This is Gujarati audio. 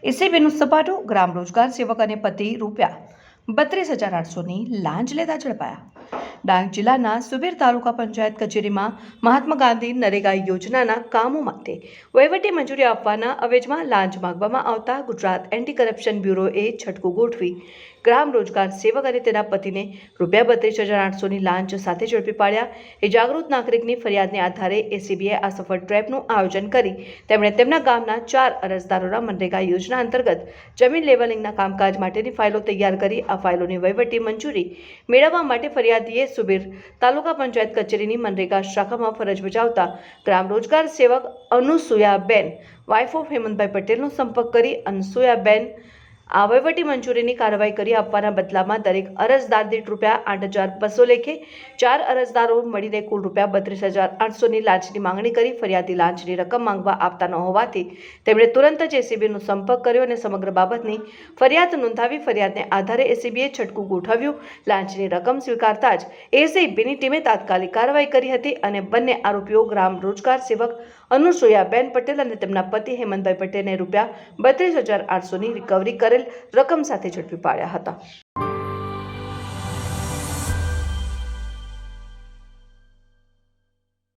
એસીબીનું સપાટું ગ્રામ રોજગાર સેવક અને પતિ ₹32,800ની લાંચ લેતા ઝડપાયા। ડાંગ જિલ્લાના સુબીર તાલુકા પંચાયત કચેરીમાં મહાત્મા ગાંધી નરેગા યોજનાના કામો માટે વહીવટી મંજૂરી આપવાના અવેજમાં લાંચ માંગવામાં આવતા ગુજરાત એન્ટી કરપ્શન બ્યુરોએ છટકું ગોઠવી ગ્રામ રોજગાર સેવક અને તેના પતિને ₹32,800ની લાંચ સાથે ઝડપી પાડ્યા। એ જાગૃત નાગરિકની ફરિયાદને આધારે એસીબીએ આ સફળ ટ્રેપનું આયોજન કરી તેમણે તેમના ગામના 4 અરજદારોના મનરેગા યોજના અંતર્ગત જમીન લેવલિંગના કામકાજ માટેની ફાઇલો તૈયાર કરી આ ફાઇલોની વહીવટી મંજૂરી મેળવવા માટે ફરિયાદીએ સુબીર તાલુકા પંચાયત કચેરીની મનરેગા શાખામાં ફરજ બજાવતા ગ્રામ રોજગાર સેવક અનુસુયાબેન વાઇફ ઓફ હેમંતભાઈ પટેલનો સંપર્ક કરી અનુસુયાબેન આ વહીવટી મંજૂરીની કાર્યવાહી કરી આપવાના બદલામાં દરેક અરજદાર દીઠ ₹8,200 લેખે 4 અરજદારો મળીને કુલ ₹32,800ની લાંચની માંગણી કરી ફરિયાદી લાંચની રકમ માંગવા આપતા ન હોવાથી તેમણે તુરંત જ એસીબીનો સંપર્ક કર્યો અને સમગ્ર બાબતની ફરિયાદ નોંધાવી। ફરિયાદને આધારે એસીબીએ છટકું ગોઠવ્યું। લાંચની રકમ સ્વીકારતા જ એસીબીની ટીમે તાત્કાલિક કાર્યવાહી કરી હતી અને બંને આરોપીઓ ગ્રામ રોજગાર સેવક અનુસુયાબેન પટેલ અને તેમના પતિ હેમંતભાઈ પટેલને ₹32,800ની રિકવરી કરેલ રકમ સાથે ઝડપી પાડ્યા હતા।